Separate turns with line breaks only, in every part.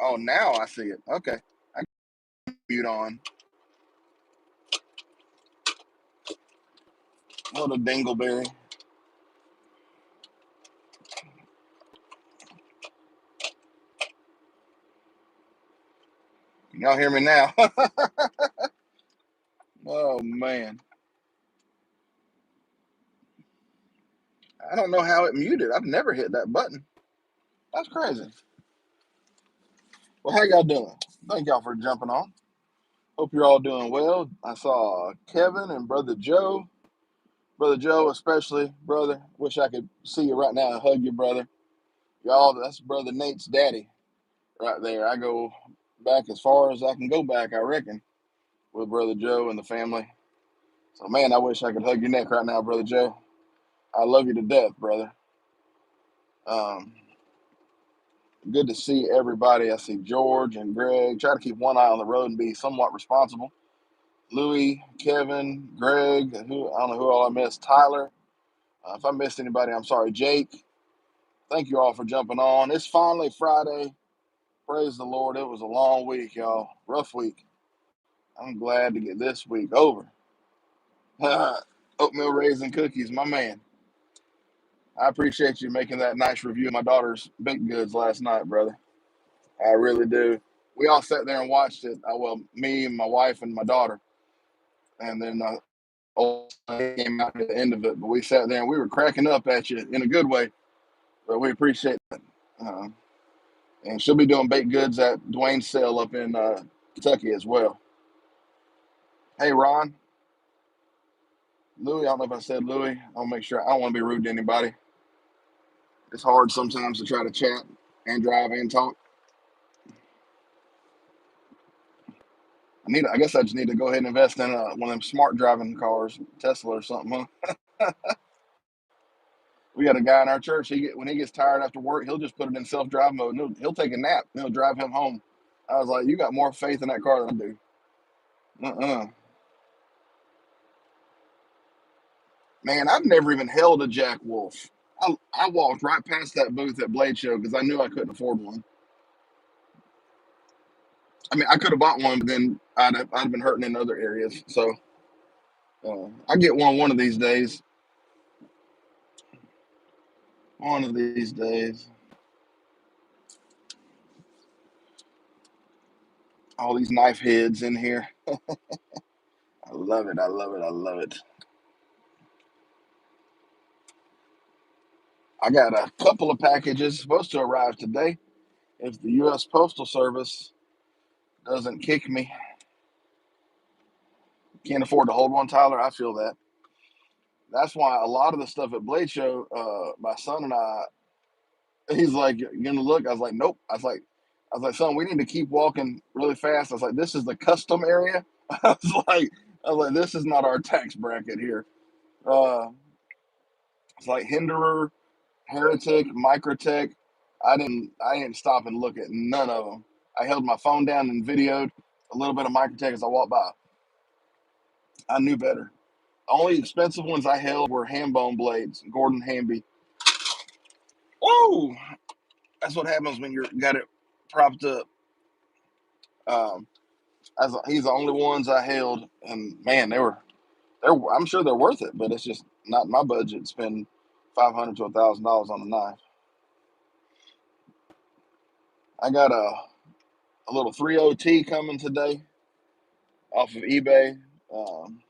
Oh, now I see it. Okay. I can mute on. What a dingleberry. Can y'all hear me now? Oh, man. I don't know how it muted. I've never hit that button. That's crazy. Well, how y'all doing? Thank y'all for jumping on. Hope you're all doing well. I saw Kevin and Brother Joe. Brother Joe, especially, brother. Wish I could see you right now and hug you, brother. Y'all, that's Brother Nate's daddy right there. I go back as far as I can go back, I reckon, with Brother Joe and the family. So, man, I wish I could hug your neck right now, Brother Joe. I love you to death, brother. Um, Good to see everybody. I see George and Greg. Try to keep one eye on the road and be somewhat responsible. Louis, Kevin, Greg, who I don't know who all I missed. Tyler. If I missed anybody, I'm sorry. Jake. Thank you all for jumping on. It's finally Friday. Praise the Lord. It was a long week, y'all. Rough week. I'm glad to get this week over. Oatmeal raisin cookies, my man. I appreciate you making that nice review of my daughter's baked goods last night, brother. I really do. We all sat there and watched it. Well, me and my wife and my daughter, and then old son came out at the end of it. But we sat there and we were cracking up at you in a good way. But we appreciate that. Uh, and she'll be doing baked goods at Dwayne's sale up in Kentucky as well. Hey, Ron, Louis. I don't know if I said Louis. I'll make sure. I don't want to be rude to anybody. It's hard sometimes to try to chat and drive and talk. I guess I just need to go ahead and invest in one of them smart driving cars, Tesla or something. Huh? We got a guy in our church. When he gets tired after work, he'll just put it in self-drive mode. And he'll take a nap. And he'll drive him home. I was like, you got more faith in that car than I do. Man, I've never even held a Jack Wolf. I walked right past that booth at Blade Show because I knew I couldn't afford one. I mean, I could have bought one, but then I'd have been hurting in other areas. So I get one of these days. One of these days. All these knife heads in here. I love it. I love it. I love it. I got a couple of packages supposed to arrive today. If the U.S. Postal Service doesn't kick me, can't afford to hold one, Tyler. I feel that. That's why a lot of the stuff at Blade Show, my son and I, he's like, "You're gonna look." I was like, "Nope." I was like, "Son, we need to keep walking really fast." I was like, "This is the custom area." I was like, "This is not our tax bracket here." Uh, it's like Hinderer, Heretic, Microtech. I didn't stop and look at none of them. I held my phone down and videoed a little bit of Microtech as I walked by. I knew better. The only expensive ones I held were ham bone blades, Gordon Hamby. Whoa! That's what happens when you got it propped up. Um, he's the only ones I held, and man, I'm sure they're worth it, but it's just not my budget to spend $500 to $1,000 on a knife. I got a little 3OT coming today off of eBay, um,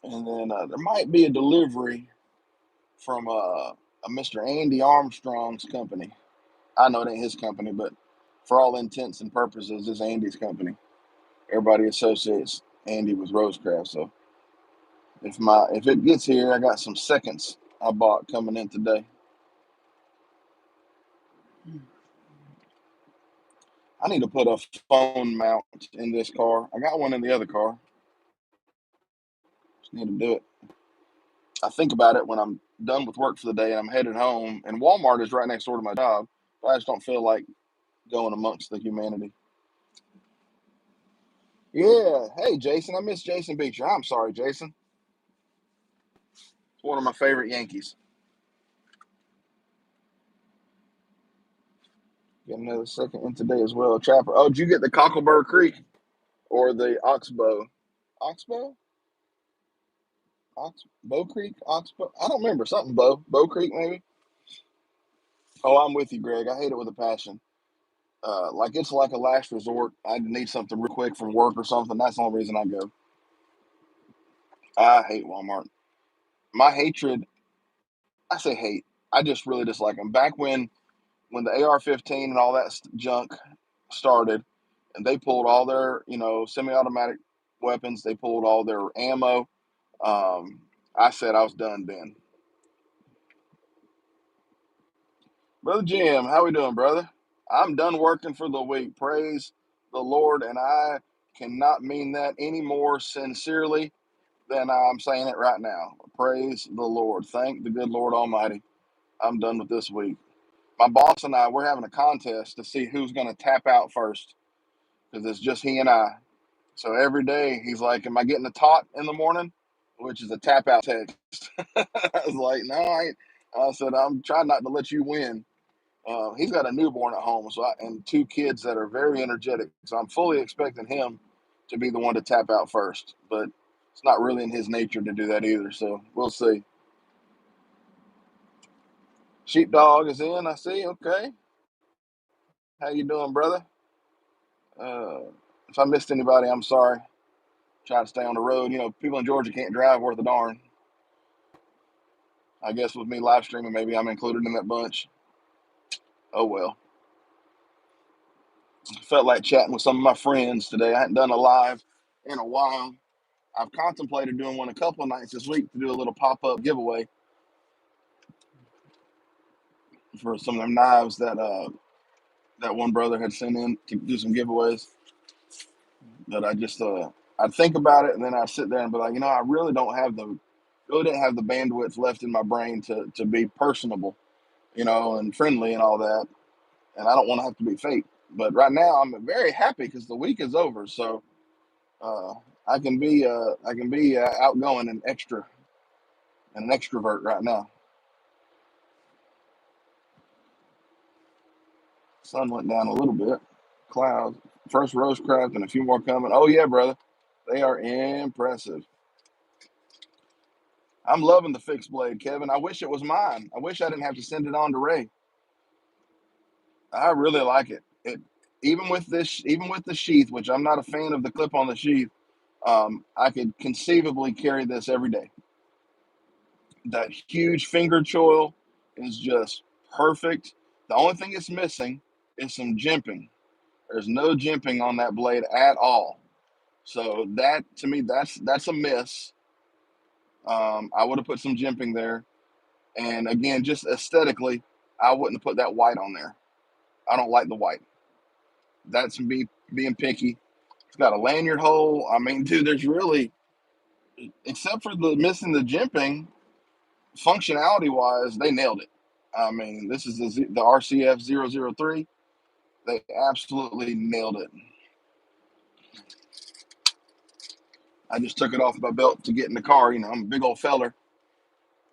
and then there might be a delivery from a Mr. Andy Armstrong's company. I know it ain't his company, but for all intents and purposes, it's Andy's company. Everybody associates Andy with Rosecraft. So if it gets here, I got some seconds I bought coming in today. I need to put a phone mount in this car. I got one in the other car. Just need to do it. I think about it when I'm done with work for the day and I'm headed home. And Walmart is right next door to my job. But I just don't feel like going amongst the humanity. Yeah. Hey, Jason. I miss Jason Beecher. I'm sorry, Jason. It's one of my favorite Yankees. Get another second in today as well. Trapper. Oh, did you get the Cockleburr Creek or the Oxbow? Oxbow? Bow Creek? Oxbow? I don't remember. Something Bow Creek, maybe? Oh, I'm with you, Greg. I hate it with a passion. Like it's like a last resort. I need something real quick from work or something. That's the only reason I go. I hate Walmart. My hatred, I say hate. I just really dislike them. Back when the AR-15 and all that junk started, and they pulled all their semi-automatic weapons, they pulled all their ammo. I said I was done then. Brother Jim, how we doing, brother? I'm done working for the week. Praise the Lord, and I cannot mean that any more sincerely than I'm saying it right now. Praise the Lord. Thank the good Lord Almighty. I'm done with this week. My boss and I, we're having a contest to see who's going to tap out first because it's just he and I. So every day he's like, "Am I getting a tot in the morning?" Which is a tap out text. I was like, "No, I ain't." I said, "I'm trying not to let you win." He's got a newborn at home, and two kids that are very energetic. So I'm fully expecting him to be the one to tap out first, but it's not really in his nature to do that either. So we'll see. Sheepdog is in. I see. Okay, how you doing, brother? Uh, if I missed anybody, I'm sorry. Try to stay on the road. People in Georgia can't drive worth a darn. I guess with me live streaming, maybe I'm included in that bunch. Oh well. Felt like chatting with some of my friends today. I hadn't done a live in a while. I've contemplated doing one a couple of nights this week to do a little pop-up giveaway for some of them knives that one brother had sent in to do some giveaways. But I'd think about it and then I'd sit there and be like, I really didn't have the bandwidth left in my brain to be personable, and friendly and all that. And I don't want to have to be fake. But right now I'm very happy because the week is over. So uh, I can be outgoing and an extrovert right now. Sun went down a little bit. Clouds. First Rosecraft and a few more coming. Oh yeah, brother. They are impressive. I'm loving the fixed blade, Kevin. I wish it was mine. I wish I didn't have to send it on to Ray. I really like it. Even with the sheath, which I'm not a fan of the clip on the sheath, I could conceivably carry this every day. That huge finger choil is just perfect. The only thing it's missing is some jimping. There's no jimping on that blade at all. So that to me, that's a miss. I would have put some jimping there, and again, just aesthetically, I wouldn't have put that white on there. I don't like the white. That's me being picky. It's got a lanyard hole. I mean, dude, there's really, except for the missing the jimping, functionality wise, they nailed it. I mean, this is the RCF 003. They absolutely nailed it. I just took it off my belt to get in the car. I'm a big old feller.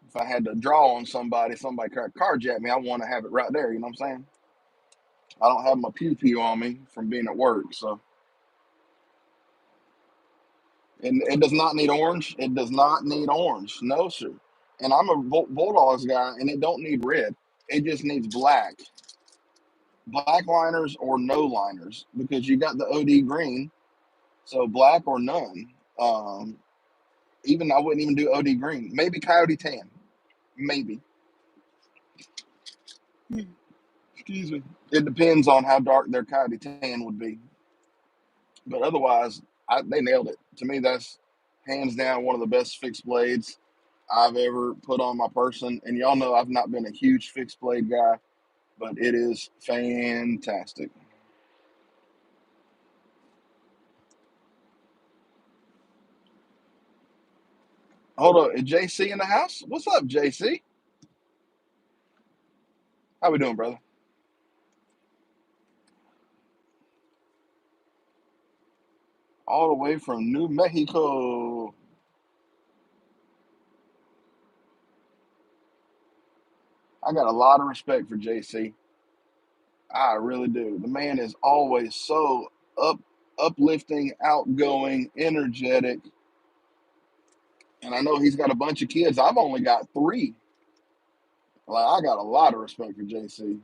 If I had to draw on somebody carjack me, I want to have it right there. You know what I'm saying? I don't have my pew pew on me from being at work, so and it does not need orange. It does not need orange. No, sir. And I'm a Bulldogs guy, and it don't need red. It just needs black liners or no liners because you got the OD green, so black or none. Um, Even I wouldn't even do OD green. Maybe Coyote tan. Maybe. Excuse me. It depends on how dark their Coyote tan would be. But otherwise, they nailed it. To me, that's hands down one of the best fixed blades I've ever put on my person. And y'all know I've not been a huge fixed blade guy, but it is fantastic. Hold on, is JC in the house? What's up, JC? How we doing, brother? All the way from New Mexico. I got a lot of respect for JC. I really do. The man is always so uplifting, outgoing, energetic. And I know he's got a bunch of kids. I've only got 3. Like, I got a lot of respect for JC.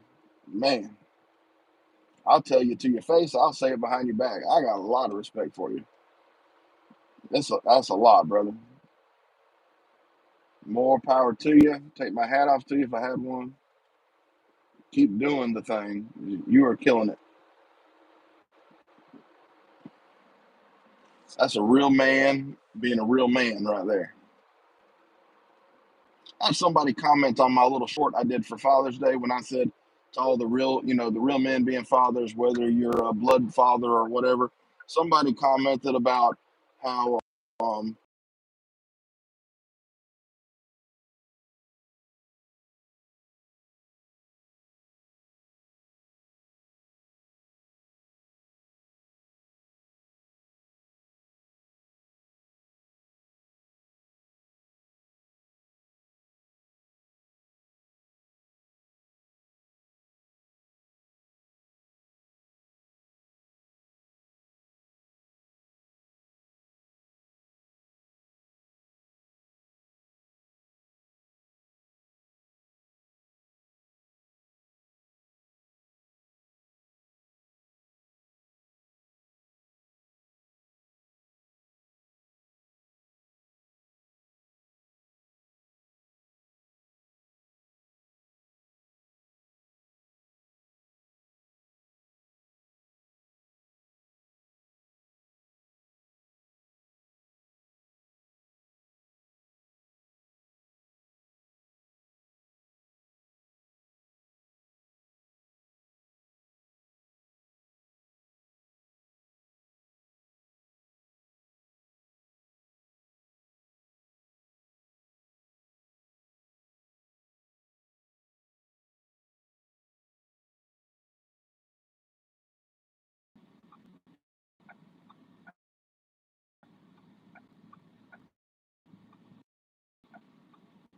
Man, I'll tell you to your face. I'll say it behind your back. I got a lot of respect for you. That's a lot, brother. More power to you. Take my hat off to you if I had one. Keep doing the thing. You are killing it. That's a real man being a real man right there. I had somebody comment on my little short I did for Father's Day when I said to all the real, the real men being fathers, whether you're a blood father or whatever. Somebody commented about how um,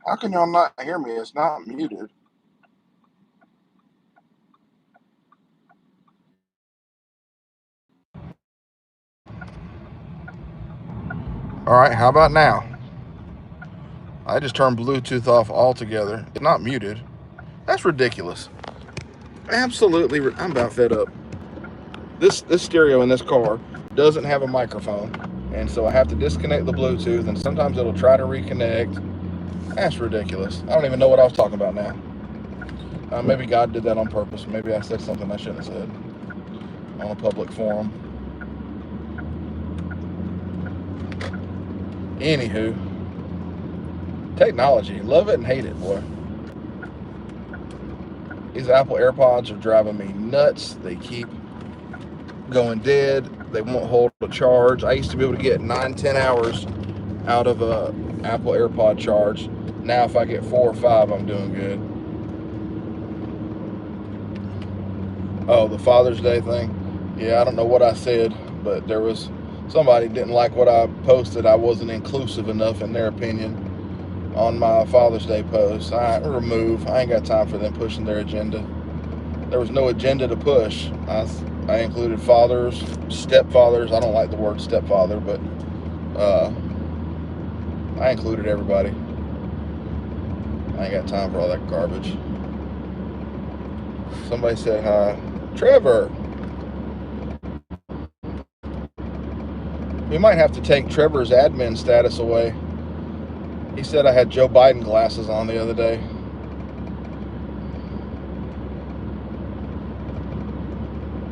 how can y'all not hear me? It's not muted. All right, how about now? I just turned Bluetooth off altogether. It's not muted. That's ridiculous. Absolutely, I'm about fed up. This stereo in this car doesn't have a microphone, and so I have to disconnect the Bluetooth, and sometimes it'll try to reconnect. That's ridiculous. I don't even know what I was talking about now. Maybe God did that on purpose. Maybe I said something I shouldn't have said on a public forum. Anywho, technology, love it and hate it, boy. These Apple AirPods are driving me nuts. They keep going dead. They won't hold a charge. I used to be able to get 9-10 hours out of a Apple AirPod charge. Now if I get 4 or 5, I'm doing good. Oh, the Father's Day thing? Yeah, I don't know what I said, but there was somebody didn't like what I posted. I wasn't inclusive enough in their opinion on my Father's Day post. I ain't got time for them pushing their agenda. There was no agenda to push. I included fathers, stepfathers. I don't like the word stepfather, but I included everybody. I ain't got time for all that garbage. Somebody said hi. Trevor. We might have to take Trevor's admin status away. He said I had Joe Biden glasses on the other day.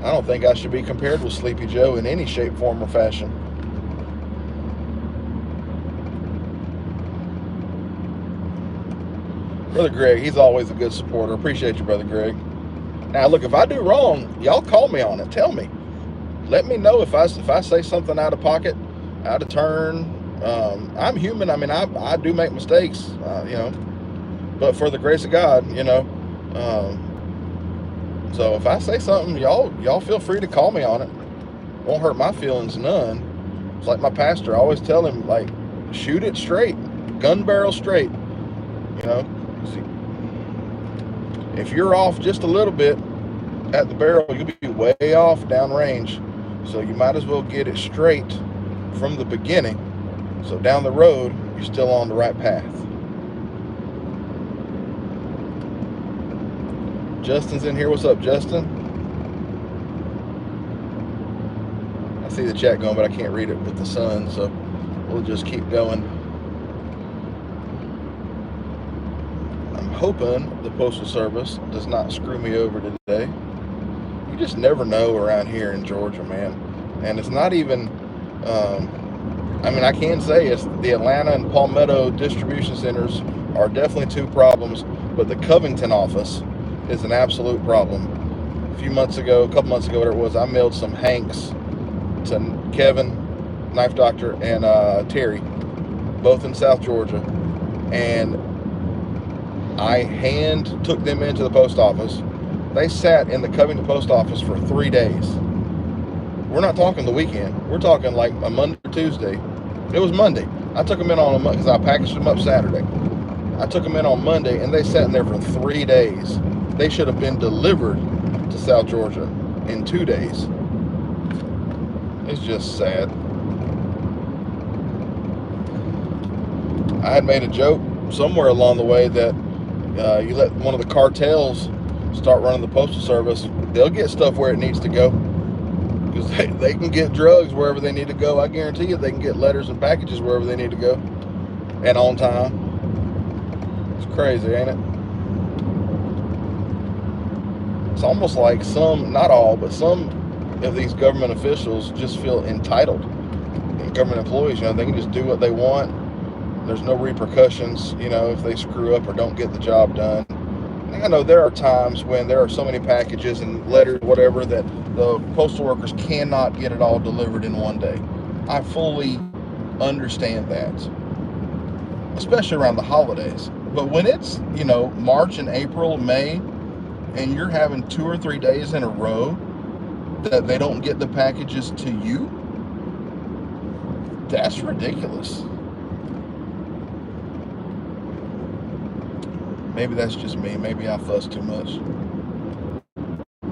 I don't think I should be compared with Sleepy Joe in any shape, form, or fashion. Brother Greg, he's always a good supporter. Appreciate you, Brother Greg. Now, look, if I do wrong, y'all call me on it. Tell me. Let me know if I say something out of pocket, out of turn. I'm human. I mean, I do make mistakes, but for the grace of God, so if I say something, y'all feel free to call me on it. Won't hurt my feelings none. It's like my pastor. I always tell him, like, shoot it straight, gun barrel straight. See, if you're off just a little bit, at the barrel, you'll be way off downrange. So you might as well get it straight from the beginning. So down the road, you're still on the right path. Justin's in here. What's up, Justin? I see the chat going, but I can't read it with the sun, so we'll just keep going. I'm hoping the Postal Service does not screw me over today. You just never know around here in Georgia, man. And it's not even, I mean, I can say it's the Atlanta and Palmetto distribution centers are definitely two problems, but the Covington office is an absolute problem. A couple months ago, whatever it was, I mailed some Hanks to Kevin, Knife Doctor, and Terry, both in South Georgia, and I hand took them into the post office. They sat in the Covington post office for 3 days. We're not talking the weekend. We're talking like a Monday or Tuesday. It was Monday. I took them in on a Monday because I packaged them up Saturday. I took them in on Monday, and they sat in there for 3 days. They should have been delivered to South Georgia in 2 days. It's just sad. I had made a joke somewhere along the way that you let one of the cartels start running the Postal Service, they'll get stuff where it needs to go. Because they can get drugs wherever they need to go. I guarantee you they can get letters and packages wherever they need to go. And on time. It's crazy, ain't it? It's almost like some, not all, but some of these government officials just feel entitled. And government employees, they can just do what they want. There's no repercussions, if they screw up or don't get the job done. And I know there are times when there are so many packages and letters, whatever, that the postal workers cannot get it all delivered in one day. I fully understand that, especially around the holidays. But when it's, March and April, May, and you're having 2 or 3 days in a row that they don't get the packages to you, that's ridiculous. Maybe that's just me. Maybe I fuss too much.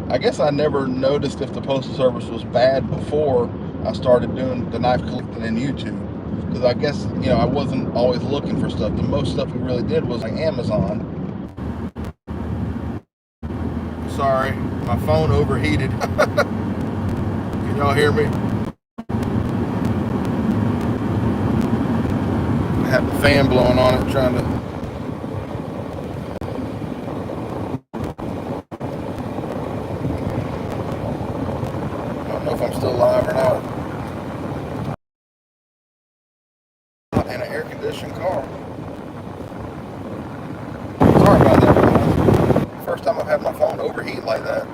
I guess I never noticed if the Postal Service was bad before I started doing the knife collecting in YouTube. Because I guess, I wasn't always looking for stuff. The most stuff we really did was like Amazon. Sorry, my phone overheated. Can y'all hear me? I have the fan blowing on it, trying to... if I'm still alive or not. In an air-conditioned car. Sorry about that, guys. First time I've had my phone overheat like that.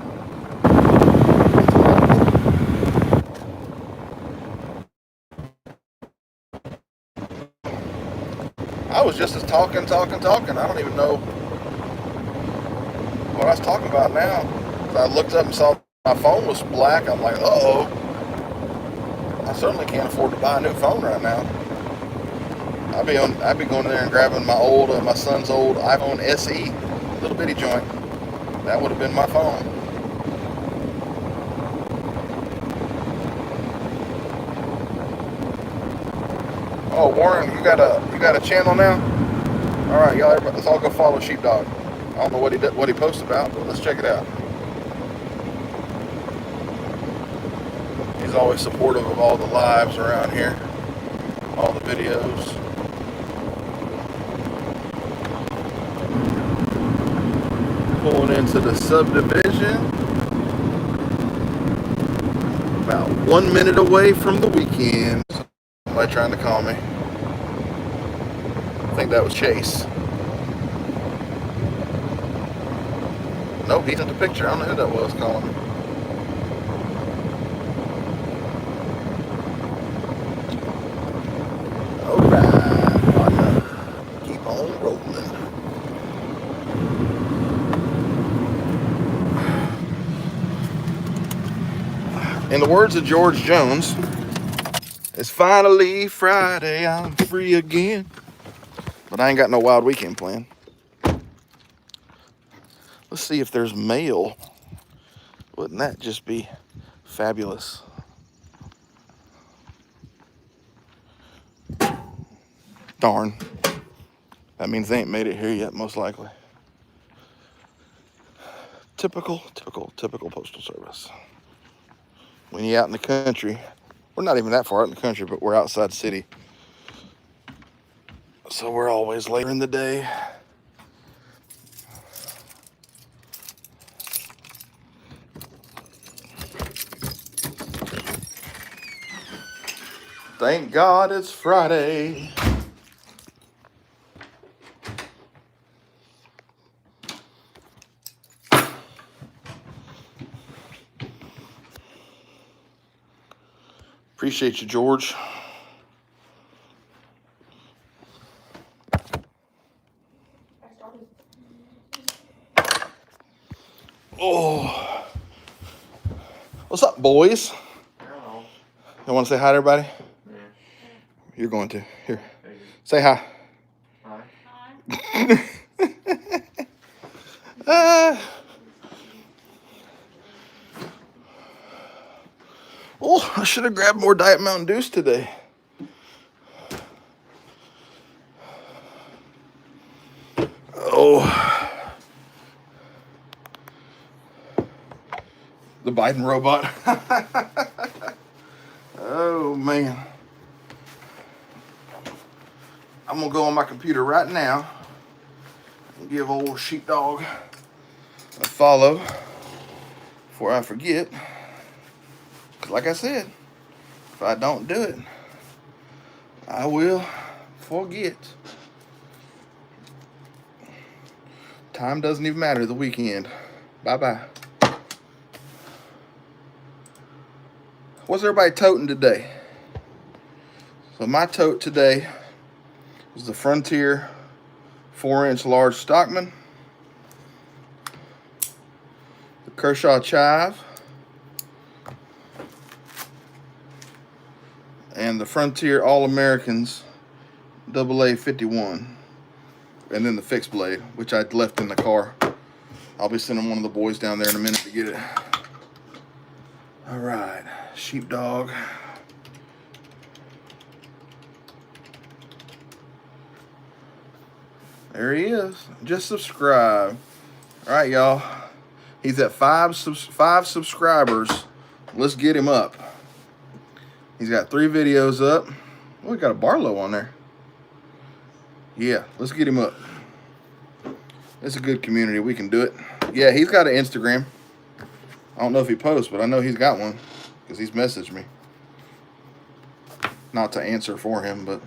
I was just as talking. I don't even know what I was talking about now. I looked up and saw my phone was black. I'm like, uh-oh. I certainly can't afford to buy a new phone right now. I'd be going there and grabbing my son's old iPhone SE, little bitty joint. That would have been my phone. Oh, Warren, you got a channel now? All right, y'all, let's all go follow Sheepdog. I don't know what he posts about, but let's check it out. He's always supportive of all the lives around here, all the videos. Pulling into the subdivision. About 1 minute away from the weekend. Somebody trying to call me. I think that was Chase. Nope, he took the picture. I don't know who that was calling me. Alright, keep on rolling. In the words of George Jones, it's finally Friday, I'm free again. But I ain't got no wild weekend plan. Let's see if there's mail Wouldn't that just be fabulous? Darn. That means they ain't made it here yet, most likely. Typical postal service. When you're out in the country, we're not even that far out in the country, but we're outside city. So we're always later in the day. Thank God it's Friday. Appreciate you, George. Oh, what's up, boys?
Hello.
You want to say hi to everybody?
Yeah.
You're going to. Here, say hi.
Hi.
Oh, I should have grabbed more Diet Mountain Dews today. Oh, the Biden robot. Oh, man. I'm going to go on my computer right now and give old sheepdog a follow before I forget. Because like I said, if I don't do it, I will forget. Time doesn't even matter the weekend. Bye-bye. What's everybody toting today? So my tote today is the Frontier 4-inch large Stockman, the Kershaw Chive, and the Frontier All-Americans AA 51, and then the fixed blade, which I left in the car. I'll be sending one of the boys down there in a minute to get it. All right, sheepdog. There he is. Just subscribe. All right, y'all. He's at five subscribers. Let's get him up. He's got 3 videos up. Oh, we got a Barlow on there. Yeah, let's get him up. It's a good community. We can do it. Yeah, he's got an Instagram. I don't know if he posts, but I know he's got one because he's messaged me. Not to answer for him, but...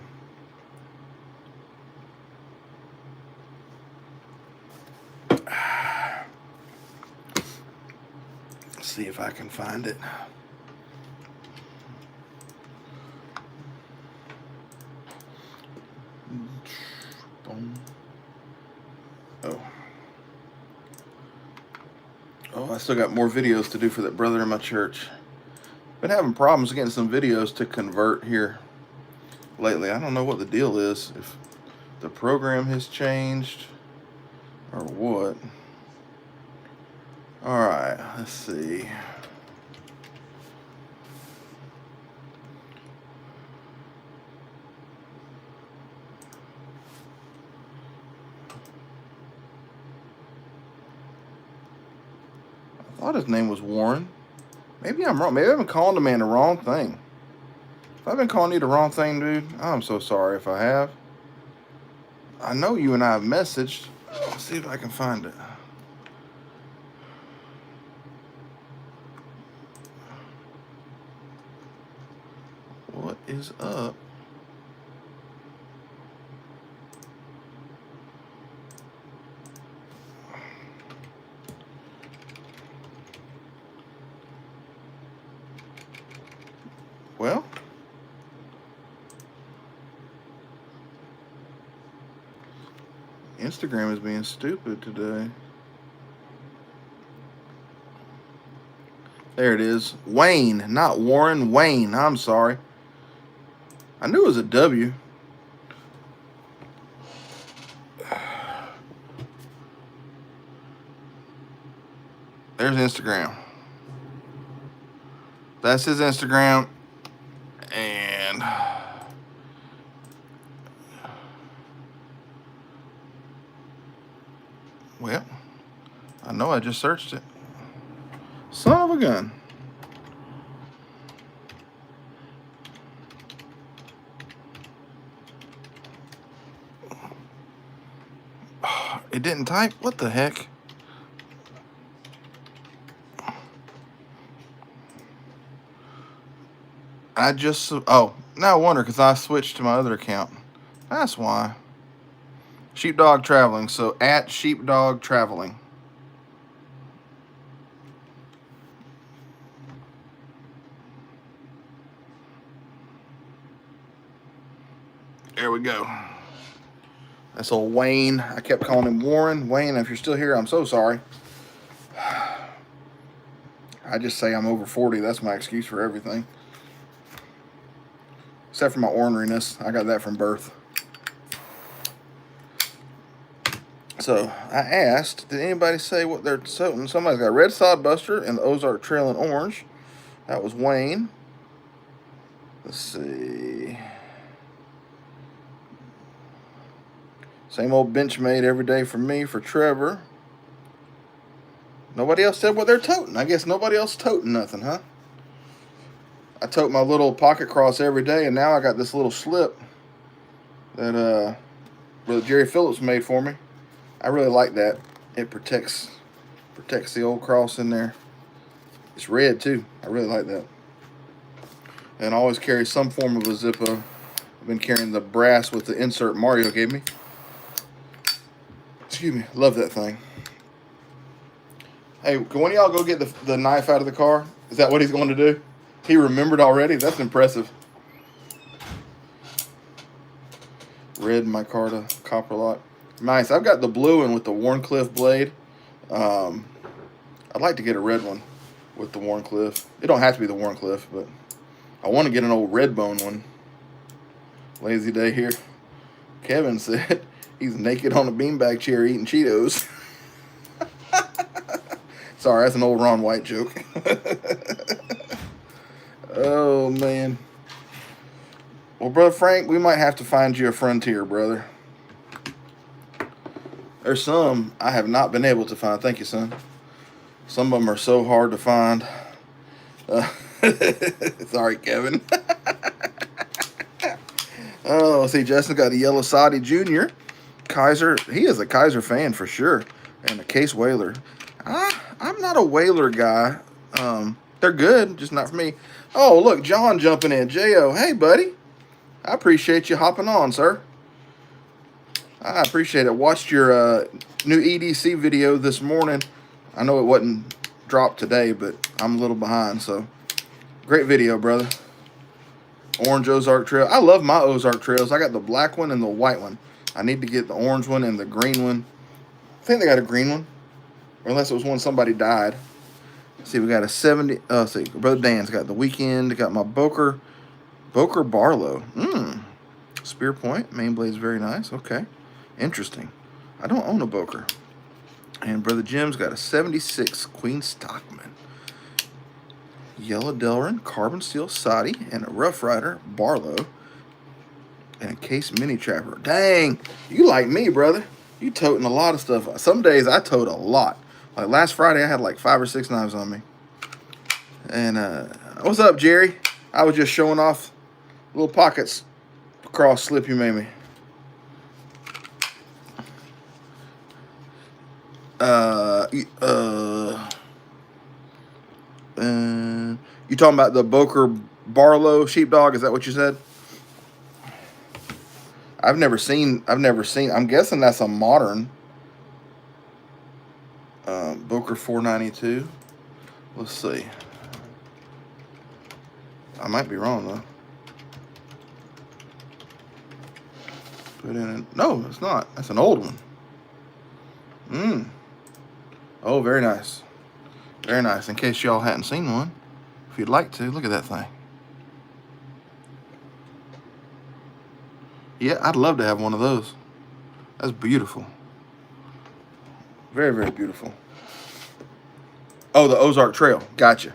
Let's see if I can find it. Oh, I still got more videos to do for that brother in my church. Been having problems getting some videos to convert here lately. I don't know what the deal is, if the program has changed or what. All right, let's see. I thought his name was Warren. Maybe I'm wrong. Maybe I've been calling the man the wrong thing. If I've been calling you the wrong thing, dude, I'm so sorry if I have. I know you and I have messaged. Let's see if I can find it. What is up? Well, Instagram is being stupid today. There it is. Wayne, not Warren. Wayne. I'm sorry. I knew it was a W. There's Instagram. That's his Instagram. And well, I know I just searched it. Son of a gun. It didn't type? What the heck? I just, oh, now I wonder because I switched to my other account. That's why. Sheepdog Traveling. So at Sheepdog Traveling. There we go. That's old Wayne. I kept calling him Warren. Wayne, if you're still here, I'm so sorry. I just say I'm over 40. That's my excuse for everything. Except for my orneriness. I got that from birth. So I asked, did anybody say what they're toting? Somebody's got Red Sodbuster and the Ozark Trail in orange. That was Wayne. Let's see. Same old Benchmade every day for me, for Trevor. Nobody else said what they're toting. I guess nobody else toting nothing, huh? I tote my little pocket cross every day, and now I got this little slip that Brother Jerry Phillips made for me. I really like that. It protects the old cross in there. It's red too. I really like that. And I always carry some form of a Zippo. I've been carrying the brass with the insert Mario gave me. Excuse me. Love that thing. Hey, can one of y'all go get the knife out of the car? Is that what he's going to do? He remembered already? That's impressive. Red micarta copper lock. Nice. I've got the blue one with the Warncliffe blade. I'd like to get a red one with the Warncliffe. It don't have to be the Warncliffe, but I want to get an old Redbone one. Lazy day here. Kevin said he's naked on a beanbag chair eating Cheetos. Sorry, that's an old Ron White joke. Oh, man. Well, Brother Frank, we might have to find you a Frontier, brother. There's some I have not been able to find. Thank you, son. Some of them are so hard to find. Sorry, Kevin. Oh, see, Justin got a Yellow Saudi Jr. Kaiser. He is a Kaiser fan for sure. And a Case Whaler. I'm not a Whaler guy. They're good, just not for me. Oh, look, John jumping in. J.O., hey, buddy. I appreciate you hopping on, sir. I appreciate it. Watched your new EDC video this morning. I know it wasn't dropped today, but I'm a little behind, so great video, brother. Orange Ozark Trail. I love my Ozark Trails. I got the black one and the white one. I need to get the orange one and the green one. I think they got a green one, or unless it was one somebody died. Let's see, we got a 70. Let's see, Brother Dan's got the Weekend. Got my Boker Barlow. Spear point. Main blade's very nice. Okay. Interesting. I don't own a Boker. And Brother Jim's got a 76 Queen Stockman. Yellow Delrin, Carbon Steel Sadi, and a Rough Rider Barlow. And a Case Mini Trapper. Dang, you like me, brother. You toting a lot of stuff. Some days I tote a lot. Like last Friday, I had like 5 or 6 knives on me. And what's up, Jerry? I was just showing off little pockets cross slip you made me. You talking about the Boker Barlow sheepdog? Is that what you said? I've never seen. I'm guessing that's a modern Boker 492. Let's see. I might be wrong though. Put in. No, it's not. That's an old one. Oh, very nice. Very nice. In case y'all hadn't seen one, if you'd like to, look at that thing. Yeah, I'd love to have one of those. That's beautiful. Very, very beautiful. Oh, the Ozark Trail. Gotcha.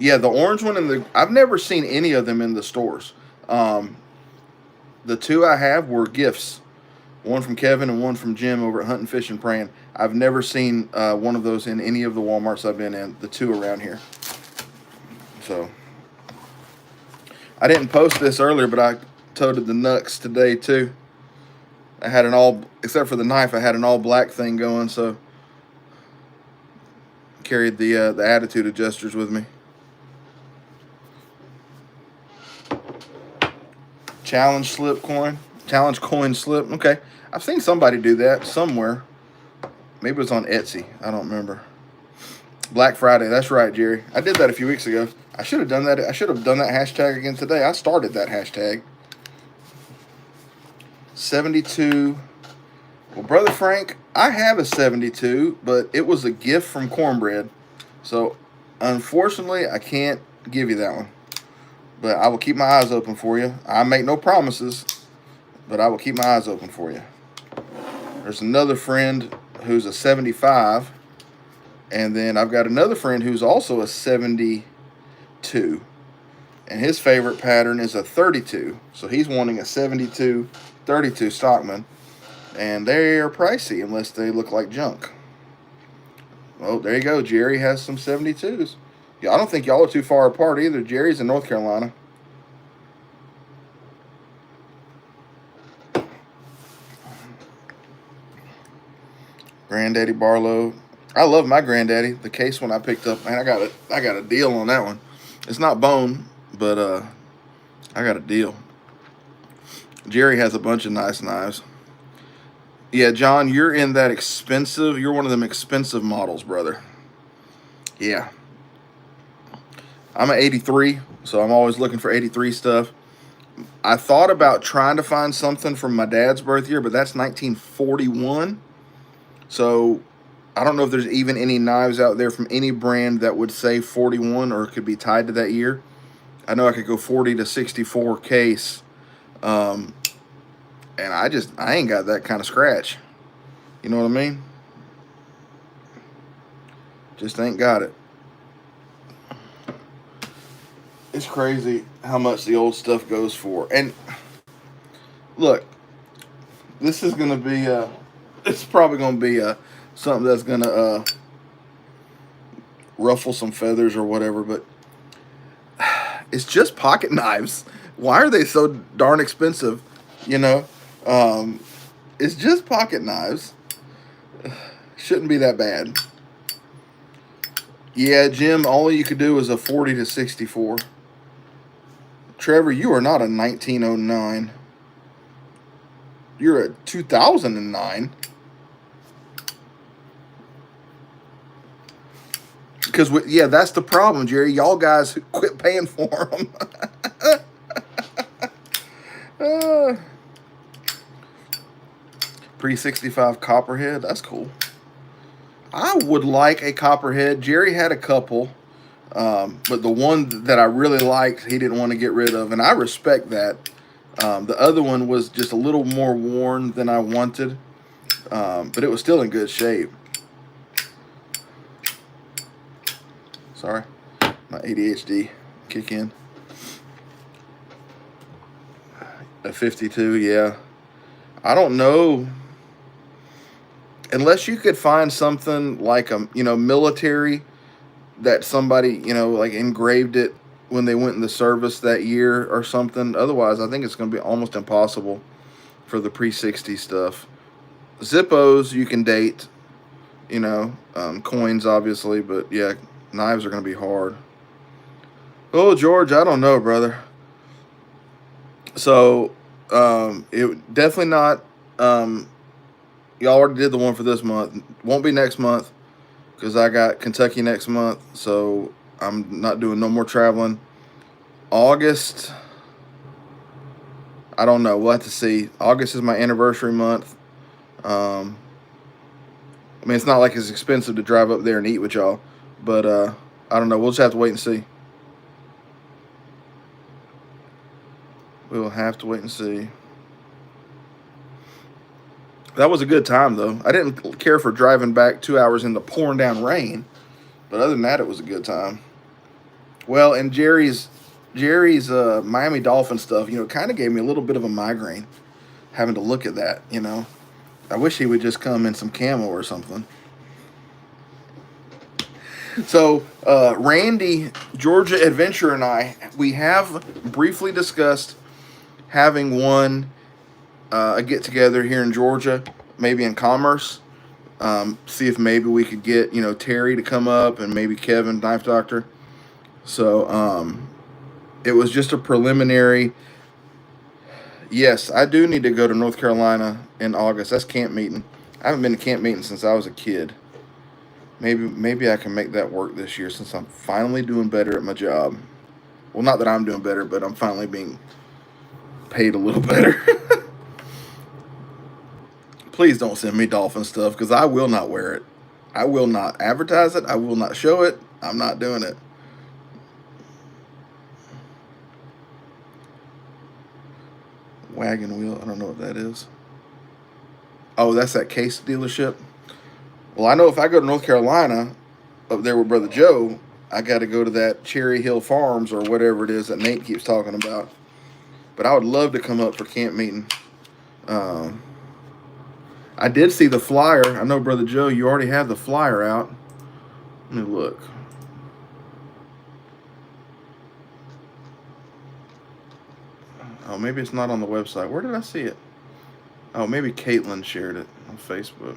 Yeah, the orange one and I've never seen any of them in the stores. Um, the two I have were gifts. One from Kevin and one from Jim over at Hunting, Fish, and Praying. I've never seen one of those in any of the Walmarts I've been in. The two around here. So I didn't post this earlier, but I toted the Nux today too. I had an all, except for the knife, I had an all black thing going, so carried the attitude adjusters with me. Challenge slip coin, challenge coin slip. Okay, I've seen somebody do that somewhere. Maybe it was on Etsy. I don't remember. Black Friday. That's right, Jerry. I did that a few weeks ago. I should have done that. I should have done that hashtag again today. I started that hashtag. 72. Well, Brother Frank, I have a 72, but it was a gift from Cornbread. So, unfortunately, I can't give you that one. But I will keep my eyes open for you. I make no promises, but I will keep my eyes open for you. There's another friend who's a 75. And then I've got another friend who's also a 72. And his favorite pattern is a 32. So he's wanting a 72, 32 Stockman. And they're pricey unless they look like junk. Well, there you go. Jerry has some 72s. Yeah, I don't think y'all are too far apart either. Jerry's in North Carolina. Granddaddy Barlow. I love my Granddaddy. The case one I picked up, man, I got a deal on that one. It's not bone, but I got a deal. Jerry has a bunch of nice knives. Yeah, John, you're in that expensive. You're one of them expensive models, brother. Yeah. I'm an 83, so I'm always looking for 83 stuff. I thought about trying to find something from my dad's birth year, but that's 1941. So I don't know if there's even any knives out there from any brand that would say 41 or could be tied to that year. I know I could go 40 to 64 case. And I ain't got that kind of scratch. You know what I mean? Just ain't got it. It's crazy how much the old stuff goes for. And look, this is gonna be it's probably gonna be something that's gonna ruffle some feathers or whatever, but it's just pocket knives. Why are they so darn expensive? You know, it's just pocket knives. Shouldn't be that bad. Yeah, Jim, all you could do is a 40 to 64. Trevor, you are not a 1909. You're a 2009. Because, yeah, that's the problem, Jerry. Y'all guys quit paying for them. Pre-65 Copperhead. That's cool. I would like a Copperhead. Jerry had a couple. But the one that I really liked, he didn't want to get rid of. And I respect that. The other one was just a little more worn than I wanted. But it was still in good shape. Sorry. My ADHD kick in. A 52, yeah. I don't know. Unless you could find something like a, military that somebody, like engraved it when they went in the service that year or something. Otherwise, I think it's going to be almost impossible for the pre-60 stuff. Zippos you can date, coins obviously, but yeah, knives are going to be hard. Oh, George, I don't know, brother. So, it definitely not, y'all already did the one for this month. Won't be next month because I got Kentucky next month, so I'm not doing no more traveling. August, I don't know. We'll have to see. August is my anniversary month. I mean, it's not like it's expensive to drive up there and eat with y'all, but I don't know. We'll just have to wait and see. We will have to wait and see. That was a good time, though. I didn't care for driving back 2 hours in the pouring down rain, but other than that, it was a good time. Well, and Jerry's Miami Dolphin stuff, kind of gave me a little bit of a migraine having to look at that. I wish he would just come in some camo or something. So, Randy, Georgia Adventure, and we have briefly discussed having a get together here in Georgia, maybe in Commerce. See if maybe we could get Terry to come up and maybe Kevin, Knife Doctor. So it was just a preliminary. Yes, I do need to go to North Carolina in August. That's camp meeting. I haven't been to camp meeting since I was a kid. Maybe I can make that work this year since I'm finally doing better at my job. Well, not that I'm doing better, but I'm finally being paid a little better. Please don't send me dolphin stuff because I will not wear it. I will not advertise it. I will not show it. I'm not doing it. Wagon wheel. I don't know what that is. Oh, that's that case dealership. Well, I know if I go to North Carolina, up there with Brother Joe, I got to go to that Cherry Hill Farms or whatever it is that Nate keeps talking about. But I would love to come up for camp meeting. I did see the flyer. I know, Brother Joe, you already have the flyer out. Let me look. Oh, maybe it's not on the website. Where did I see it? Oh, maybe Caitlin shared it on Facebook.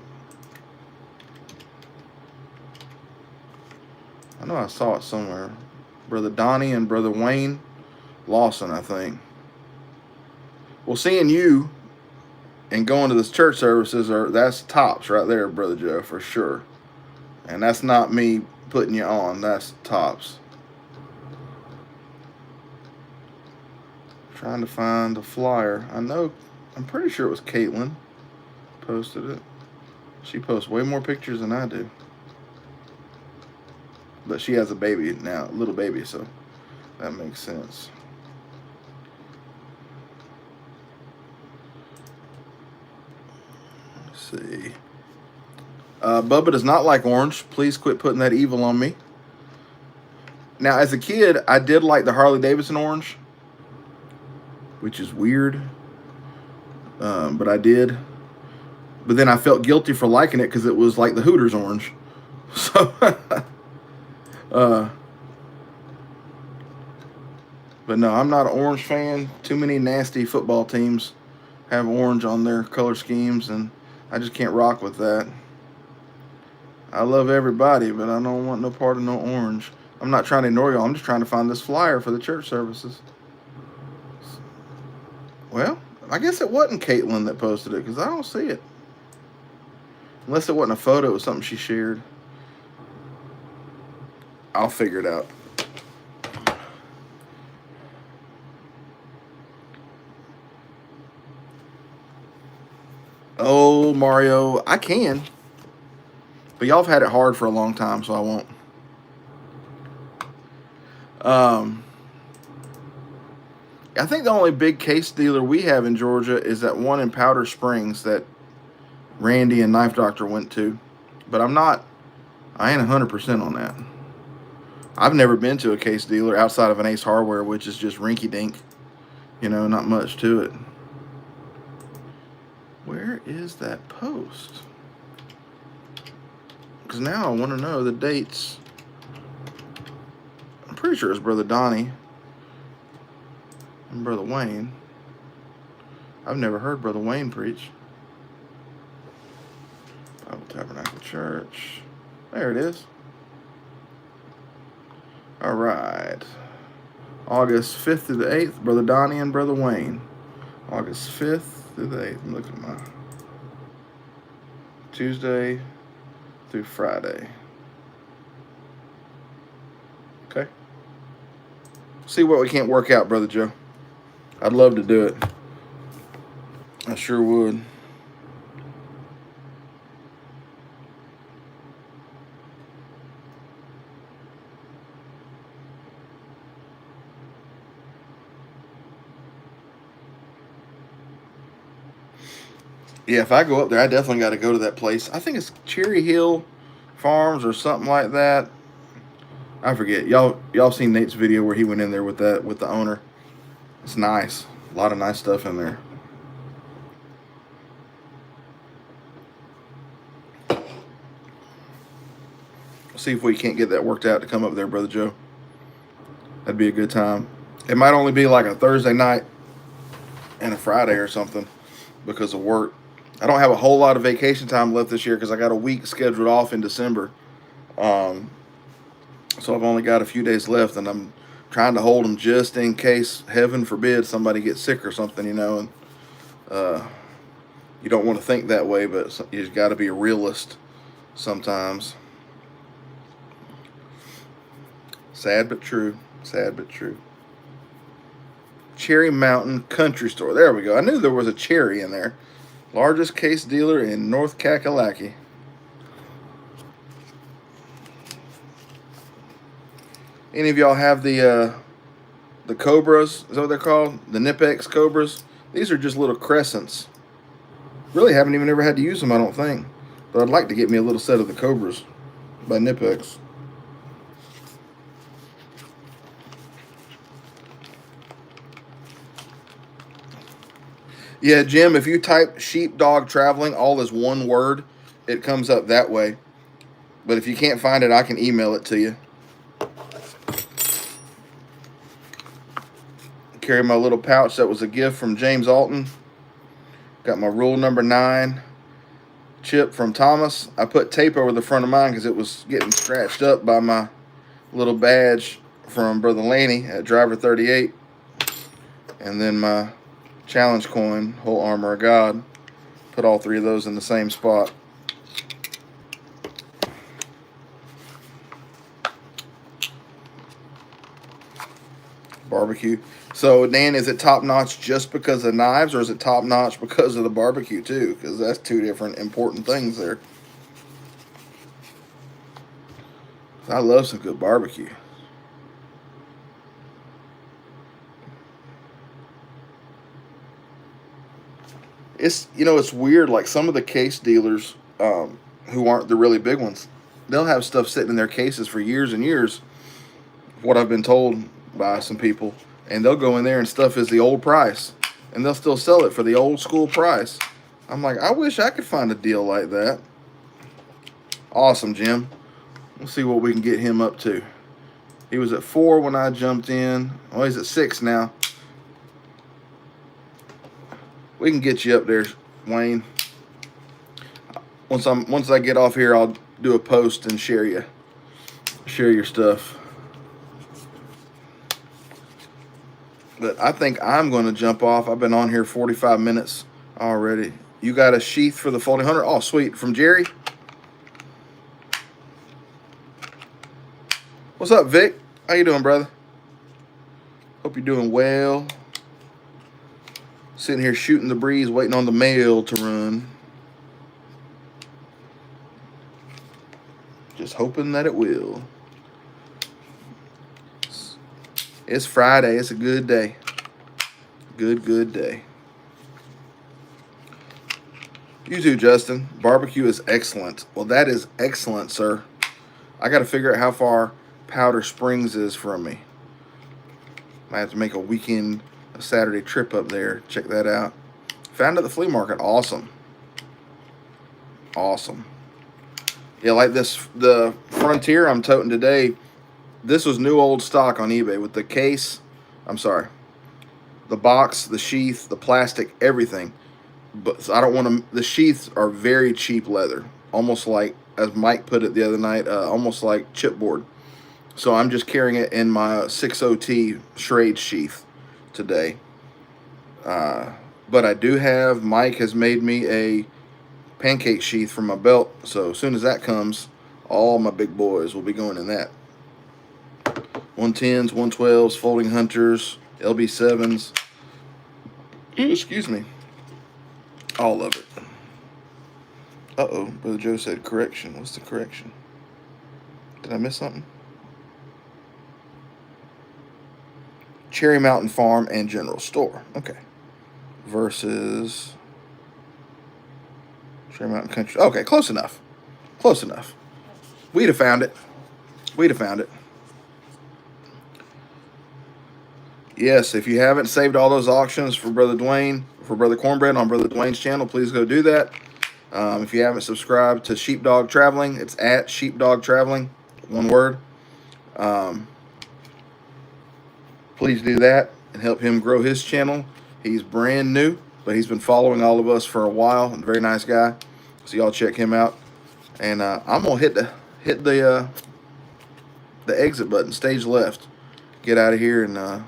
I know I saw it somewhere. Brother Donnie and Brother Wayne Lawson, I think. Well, seeing you and going to the church services, that's tops right there, Brother Joe, for sure. And that's not me putting you on. That's tops. Trying to find the flyer. I'm pretty sure it was Caitlin posted it. She posts way more pictures than I do. But she has a baby now, a little baby, so that makes sense. Let's see. Bubba does not like orange. Please quit putting that evil on me. Now, as a kid, I did like the Harley Davidson orange, which is weird. But I did. But then I felt guilty for liking it because it was like the Hooters orange. So, but no, I'm not an orange fan. Too many nasty football teams have orange on their color schemes, and I just can't rock with that. I love everybody, but I don't want no part of no orange. I'm not trying to ignore y'all. I'm just trying to find this flyer for the church services. Well, I guess it wasn't Caitlin that posted it because I don't see it. Unless it wasn't a photo, it was something she shared. I'll figure it out. Oh, Mario, I can. But y'all have had it hard for a long time, so I won't. I think the only big case dealer we have in Georgia is that one in Powder Springs that Randy and Knife Doctor went to. But I ain't 100% on that. I've never been to a case dealer outside of an Ace Hardware, which is just rinky-dink. Not much to it. Where is that post? Because now I want to know the dates. I'm pretty sure it's Brother Donnie and Brother Wayne. I've never heard Brother Wayne preach. Bible Tabernacle Church. There it is. All right. August 5th through the 8th, Brother Donnie and Brother Wayne. August 5th through the 8th. Look at my Tuesday through Friday. Okay. See what we can't work out, Brother Joe. I'd love to do it. I sure would. Yeah, if I go up there, I definitely got to go to that place. I think it's Cherry Hill Farms or something like that. I forget. Y'all seen Nate's video where he went in there with the owner. It's nice. A lot of nice stuff in there. See if we can't get that worked out to come up there, Brother Joe. That'd be a good time. It might only be like a Thursday night and a Friday or something because of work. I don't have a whole lot of vacation time left this year because I got a week scheduled off in December. So I've only got a few days left, and I'm trying to hold them just in case, heaven forbid, somebody gets sick or something, And you don't want to think that way, but you've got to be a realist sometimes. Sad but true. Sad but true. Cherry Mountain Country Store. There we go. I knew there was a cherry in there. Largest case dealer in North Kakalaki. Any of y'all have the Cobras? Is that what they're called? The Nipex Cobras? These are just little crescents. Really haven't even ever had to use them, I don't think. But I'd like to get me a little set of the Cobras by Nipex. Yeah, Jim, if you type sheepdog traveling all as one word, it comes up that way. But if you can't find it, I can email it to you. Carry my little pouch that was a gift from James Alton. Got my rule number 9 chip from Thomas. I put tape over the front of mine because it was getting scratched up by my little badge from Brother Laney at Driver 38. And then my challenge coin, Whole Armor of God. Put all 3 of those in the same spot. Barbecue. So, Dan, is it top notch just because of knives, or is it top notch because of the barbecue too? Because that's 2 different important things there. I love some good barbecue. It's, it's weird. Like some of the case dealers who aren't the really big ones, they'll have stuff sitting in their cases for years and years. What I've been told by some people, and they'll go in there and stuff is the old price, and they'll still sell it for the old school price. I'm like, I wish I could find a deal like that. Awesome, Jim. We'll see what we can get him up to. He was at 4 when I jumped in. Oh, he's at 6 now. We can get you up there, Wayne. Once I get off here, I'll do a post and share your stuff. But I think I'm going to jump off. I've been on here 45 minutes already. You got a sheath for the folding hunter? Oh, sweet. From Jerry? What's up, Vic? How you doing, brother? Hope you're doing well. Sitting here shooting the breeze, waiting on the mail to run. Just hoping that it will. It's Friday. It's a good day. Good day. You too, Justin. Barbecue is excellent. Well, that is excellent, sir. I got to figure out how far Powder Springs is from me. Might have to make a Saturday trip up there. Check that out. Found it at the flea market. Awesome. Yeah, like the Frontier I'm toting today. This was new old stock on eBay with the case. I'm sorry. The box, the sheath, the plastic, everything. But I don't want to. The sheaths are very cheap leather. Almost like, as Mike put it the other night, almost like chipboard. So I'm just carrying it in my 60T Schrade sheath today. But I do have, Mike has made me a pancake sheath for my belt. So as soon as that comes, all my big boys will be going in that. 110s, 112s, folding hunters, LB7s. Excuse me. All of it. Uh-oh. Brother Joe said correction. What's the correction? Did I miss something? Cherry Mountain Farm and General Store. Okay. Versus Cherry Mountain Country. Okay, close enough. We'd have found it. Yes, if you haven't saved all those auctions for Brother Dwayne, for Brother Cornbread on Brother Dwayne's channel, please go do that. If you haven't subscribed to Sheepdog Traveling, it's at Sheepdog Traveling, one word. Please do that and help him grow his channel. He's brand new, but he's been following all of us for a while. A very nice guy. So y'all check him out. And I'm gonna hit the exit button, stage left. Get out of here and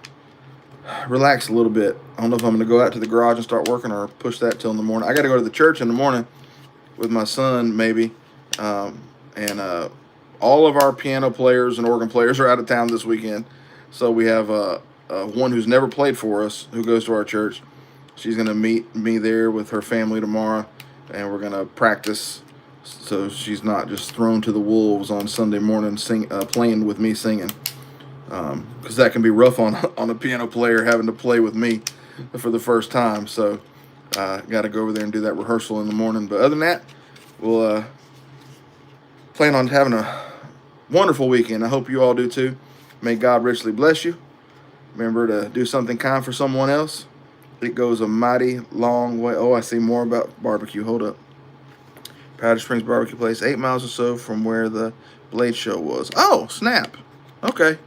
relax a little bit. I don't know if I'm gonna go out to the garage and start working or push that till in the morning. I got to go to the church in the morning with my son, maybe. And all of our piano players and organ players are out of town this weekend. So we have one who's never played for us who goes to our church. She's going to meet me there with her family tomorrow, and we're going to practice so she's not just thrown to the wolves on Sunday morning playing with me singing. Because that can be rough on a piano player having to play with me for the first time. So got to go over there and do that rehearsal in the morning. But other than that, we'll plan on having a wonderful weekend. I hope you all do too. May God richly bless you. Remember to do something kind for someone else. It goes a mighty long way. Oh, I see more about barbecue. Hold up. Powder Springs Barbecue Place, 8 miles or so from where the Blade Show was. Oh, snap. Okay.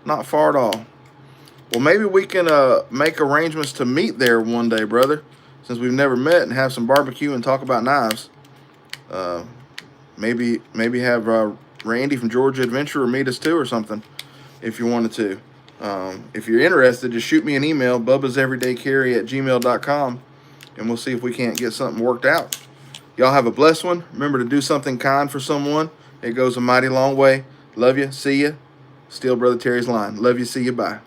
Not far at all. Well, maybe we can make arrangements to meet there one day, brother. Since we've never met, and have some barbecue and talk about knives. Maybe have Randy from Georgia Adventure meet us too or something, if you wanted to. If you're interested, just shoot me an email, bubbaseverydaycarry@gmail.com, and we'll see if we can't get something worked out. Y'all have a blessed one. Remember to do something kind for someone. It goes a mighty long way. Love you. See you. Steal Brother Terry's line. Love you. See you. Bye.